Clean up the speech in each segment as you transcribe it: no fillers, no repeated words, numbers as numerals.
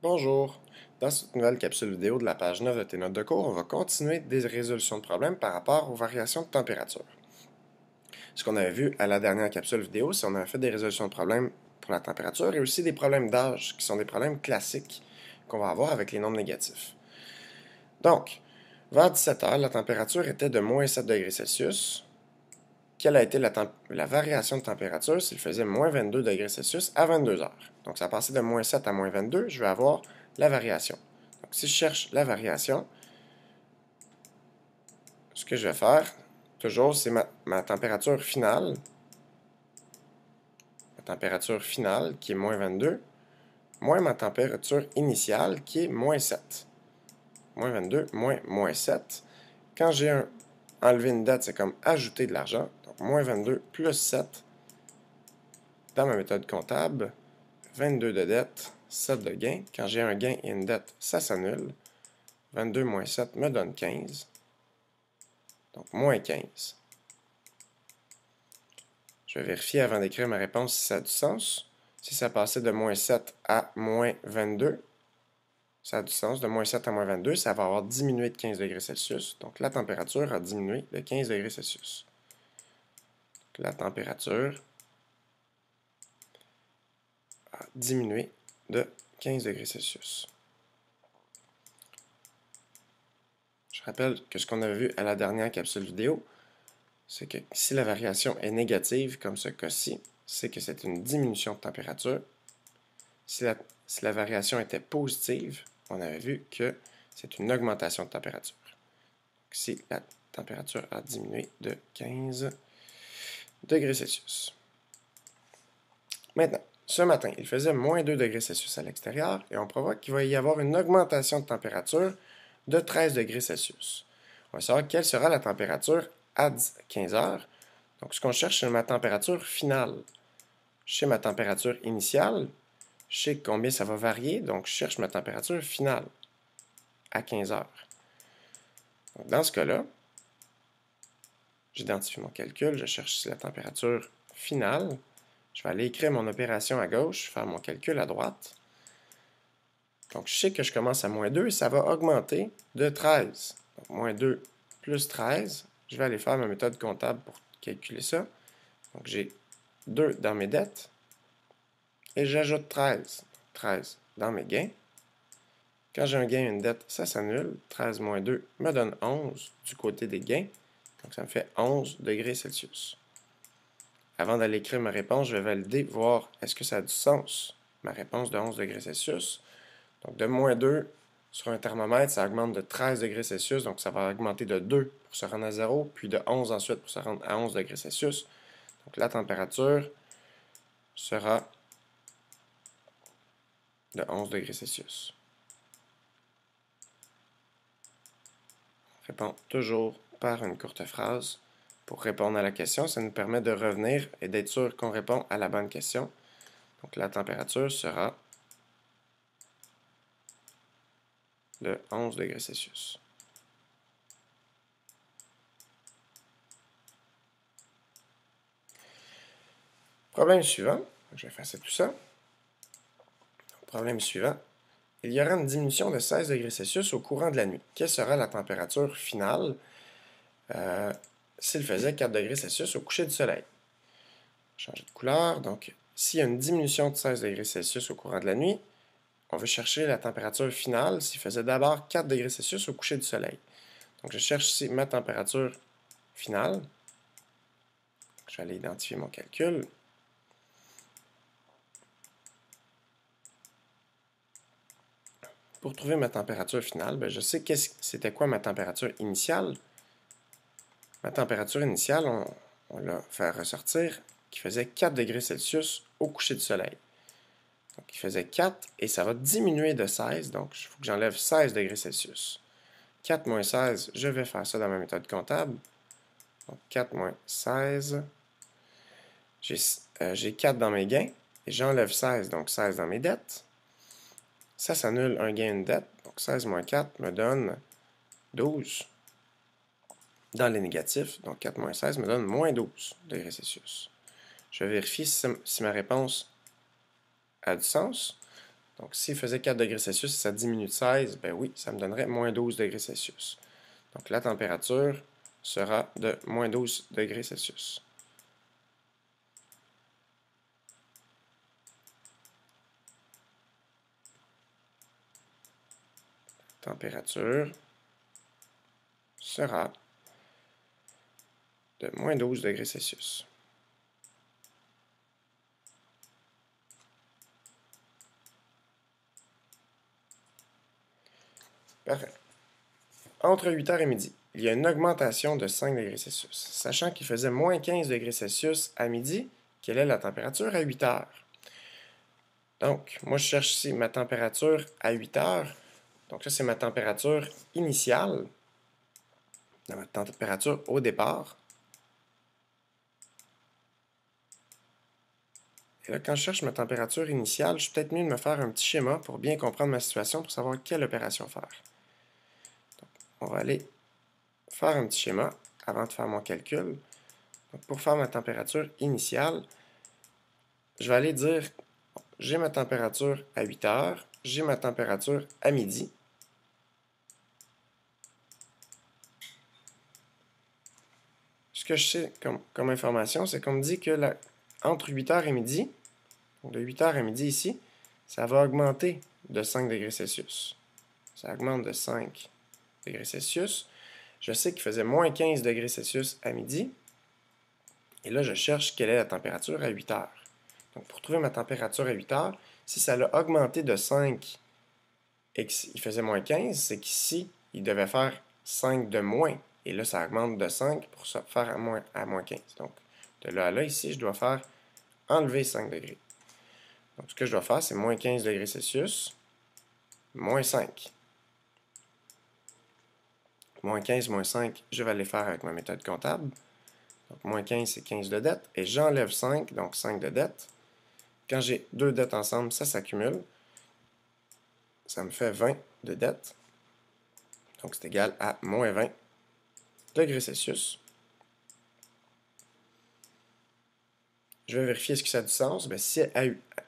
Bonjour! Dans cette nouvelle capsule vidéo de la page 9 de tes notes de cours, on va continuer des résolutions de problèmes par rapport aux variations de température. Ce qu'on avait vu à la dernière capsule vidéo, c'est qu'on avait fait des résolutions de problèmes pour la température et aussi des problèmes d'âge, qui sont des problèmes classiques qu'on va avoir avec les nombres négatifs. Donc, vers 17 h, la température était de moins 7 degrés Celsius. Quelle a été la variation de température s'il faisait moins 22 degrés Celsius à 22 heures? Donc, ça a passé de moins 7 à moins 22, je vais avoir la variation. Donc, si je cherche la variation, ce que je vais faire, toujours, c'est ma température finale. Ma température finale, qui est moins 22, moins ma température initiale, qui est moins 7. Moins 22, moins 7. Quand j'ai enlevé une dette, c'est comme ajouter de l'argent. Donc, moins 22 plus 7 dans ma méthode comptable. 22 de dette, 7 de gain. Quand j'ai un gain et une dette, ça s'annule. 22 moins 7 me donne 15. Donc, moins 15. Je vais vérifier avant d'écrire ma réponse si ça a du sens. Si ça passait de moins 7 à moins 22, ça a du sens. De moins 7 à moins 22, ça va avoir diminué de 15 degrés Celsius. Donc, la température a diminué de 15 degrés Celsius. Donc, la température a diminué de 15 degrés Celsius. Je rappelle que ce qu'on avait vu à la dernière capsule vidéo, c'est que si la variation est négative, comme ce cas-ci, c'est que c'est une diminution de température. Si la variation était positive, on avait vu que c'est une augmentation de température. Donc, si la température a diminué de 15 degrés Celsius. Maintenant, ce matin, il faisait moins 2 degrés Celsius à l'extérieur et on provoque qu'il va y avoir une augmentation de température de 13 degrés Celsius. On va savoir quelle sera la température à 15 heures. Donc, ce qu'on cherche, c'est ma température finale. Je sais ma température initiale, je sais combien ça va varier, donc je cherche ma température finale à 15 heures. Donc, dans ce cas-là, j'identifie mon calcul, je cherche la température finale. Je vais aller écrire mon opération à gauche, faire mon calcul à droite. Donc, je sais que je commence à moins 2 et ça va augmenter de 13. Donc, moins 2 plus 13. Je vais aller faire ma méthode comptable pour calculer ça. Donc, j'ai 2 dans mes dettes et j'ajoute 13. 13 dans mes gains. Quand j'ai un gain et une dette, ça s'annule. 13 moins 2 me donne 11 du côté des gains. Donc, ça me fait 11 degrés Celsius. Avant d'aller écrire ma réponse, je vais valider, voir est-ce que ça a du sens, ma réponse de 11 degrés Celsius. Donc, de moins 2 sur un thermomètre, ça augmente de 13 degrés Celsius. Donc, ça va augmenter de 2 pour se rendre à 0, puis de 11 ensuite pour se rendre à 11 degrés Celsius. Donc, la température sera de 11 degrés Celsius. On répond toujours par une courte phrase. Pour répondre à la question, ça nous permet de revenir et d'être sûr qu'on répond à la bonne question. Donc, la température sera de 11 degrés Celsius. Problème suivant. Je vais effacer tout ça. Problème suivant. Il y aura une diminution de 16 degrés Celsius au courant de la nuit. Quelle sera la température finale s'il faisait 4 degrés Celsius au coucher du soleil? Changer de couleur. Donc, s'il y a une diminution de 16 degrés Celsius au courant de la nuit, on veut chercher la température finale s'il faisait d'abord 4 degrés Celsius au coucher du soleil. Donc, je cherche ici ma température finale. Je vais aller identifier mon calcul. Pour trouver ma température finale, je sais c'était quoi ma température initiale. Ma température initiale, on l'a fait ressortir, qui faisait 4 degrés Celsius au coucher du soleil. Donc, il faisait 4 et ça va diminuer de 16, donc il faut que j'enlève 16 degrés Celsius. 4 moins 16, je vais faire ça dans ma méthode comptable. Donc, 4 moins 16, j'ai 4 dans mes gains et j'enlève 16, donc 16 dans mes dettes. Ça s'annule un gain et une dette, donc 16 moins 4 me donne 12 dans les négatifs, donc 4 moins 16 me donne moins 12 degrés Celsius. Je vais vérifier si ma réponse a du sens. Donc, s'il faisait 4 degrés Celsius et ça diminue de 16, ben oui, ça me donnerait moins 12 degrés Celsius. Donc, la température sera de moins 12 degrés Celsius. Température sera de moins 12 degrés Celsius. Parfait. Entre 8h et midi, il y a une augmentation de 5 degrés Celsius. Sachant qu'il faisait moins 15 degrés Celsius à midi, quelle est la température à 8h? Donc, moi, je cherche ici ma température à 8h. Donc, ça, c'est ma température initiale, ma température au départ. Et là, quand je cherche ma température initiale, je suis peut-être mieux de me faire un petit schéma pour bien comprendre ma situation, pour savoir quelle opération faire. Donc, on va aller faire un petit schéma avant de faire mon calcul. Donc, pour faire ma température initiale, je vais aller dire, j'ai ma température à 8h, j'ai ma température à midi. Ce que je sais comme information, c'est qu'on me dit que entre 8h et midi, donc de 8h à midi ici, ça va augmenter de 5 degrés Celsius. Ça augmente de 5 degrés Celsius. Je sais qu'il faisait moins 15 degrés Celsius à midi. Et là, je cherche quelle est la température à 8h. Donc, pour trouver ma température à 8h, si ça l'a augmenté de 5 et qu'il faisait moins 15, c'est qu'ici, il devait faire 5 de moins. Et là, ça augmente de 5 pour se faire à moins 15. Donc, de là à là, ici, je dois faire enlever 5 degrés. Donc, ce que je dois faire, c'est moins 15 degrés Celsius, moins 5. Moins 15, moins 5, je vais aller faire avec ma méthode comptable. Donc, moins 15, c'est 15 de dette. Et j'enlève 5, donc 5 de dette. Quand j'ai deux dettes ensemble, ça s'accumule. Ça me fait 20 de dette. Donc, c'est égal à moins 20 degrés Celsius. Je vais vérifier ce que ça a du sens. Ben, si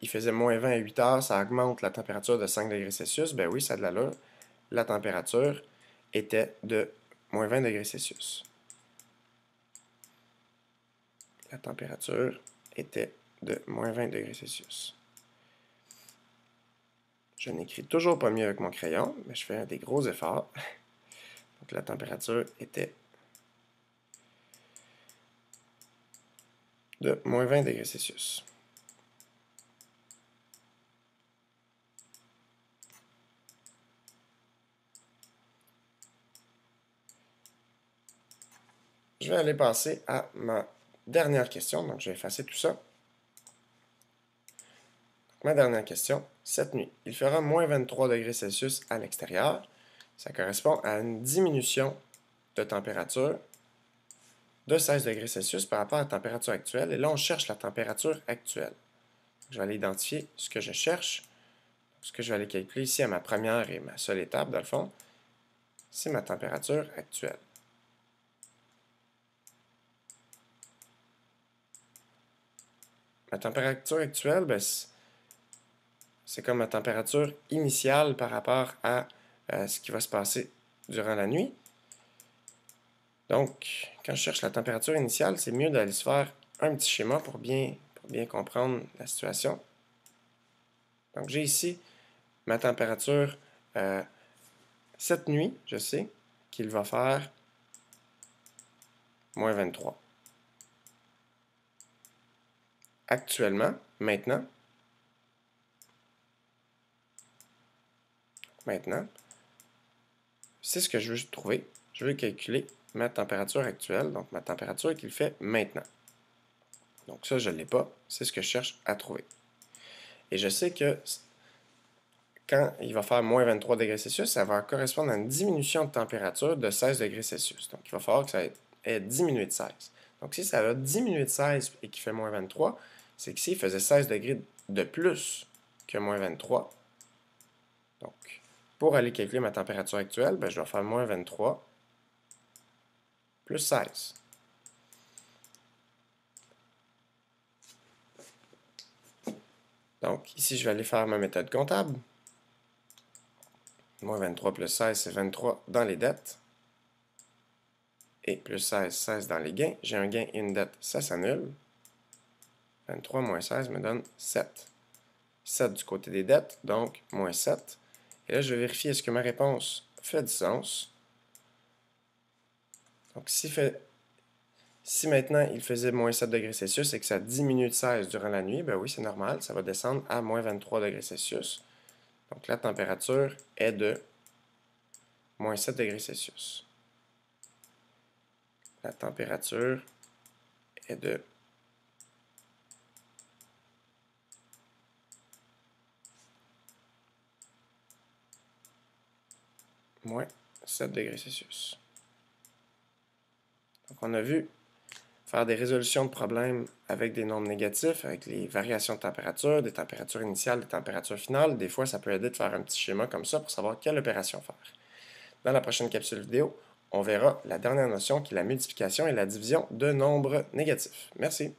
il faisait moins 20 à 8 heures, ça augmente la température de 5 degrés Celsius. Ben oui, ça a de l'allure. La température était de moins 20 degrés Celsius. La température était de moins 20 degrés Celsius. Je n'écris toujours pas mieux avec mon crayon, mais je fais des gros efforts. Donc la température était de moins 20 degrés Celsius. Je vais aller passer à ma dernière question. Donc, je vais effacer tout ça. Donc, ma dernière question, cette nuit, il fera moins 23 degrés Celsius à l'extérieur. Ça correspond à une diminution de température de 16 degrés Celsius par rapport à la température actuelle. Et là, on cherche la température actuelle. Je vais aller identifier ce que je cherche. Ce que je vais aller calculer ici à ma première et ma seule étape, dans le fond, c'est ma température actuelle. Ma température actuelle, ben, c'est comme ma température initiale par rapport à ce qui va se passer durant la nuit. Donc, quand je cherche la température initiale, c'est mieux d'aller se faire un petit schéma pour bien comprendre la situation. Donc, j'ai ici ma température cette nuit, je sais qu'il va faire moins 23. Actuellement, maintenant, c'est ce que je veux trouver. Je veux calculer ma température actuelle, donc ma température qu'il fait maintenant. Donc ça, je ne l'ai pas. C'est ce que je cherche à trouver. Et je sais que quand il va faire moins 23 degrés Celsius, ça va correspondre à une diminution de température de 16 degrés Celsius. Donc il va falloir que ça ait diminué de 16. Donc si ça a diminué de 16 et qu'il fait moins 23, c'est qu'ici, il faisait 16 degrés de plus que moins 23. Donc, pour aller calculer ma température actuelle, ben, je vais faire moins 23 plus 16. Donc, ici, je vais aller faire ma méthode comptable. Moins 23 plus 16, c'est 23 dans les dettes. Et plus 16, 16 dans les gains. J'ai un gain et une dette, ça s'annule. 23 moins 16 me donne 7. 7 du côté des dettes, donc moins 7. Et là, je vais vérifier est-ce que ma réponse fait du sens. Donc, si maintenant il faisait moins 7 degrés Celsius et que ça diminue de 16 durant la nuit, ben oui, c'est normal, ça va descendre à moins 23 degrés Celsius. Donc, la température est de moins 7 degrés Celsius. La température est de moins 7 degrés Celsius. Donc, on a vu faire des résolutions de problèmes avec des nombres négatifs, avec les variations de température, des températures initiales, des températures finales. Des fois, ça peut aider de faire un petit schéma comme ça pour savoir quelle opération faire. Dans la prochaine capsule vidéo, on verra la dernière notion qui est la multiplication et la division de nombres négatifs. Merci.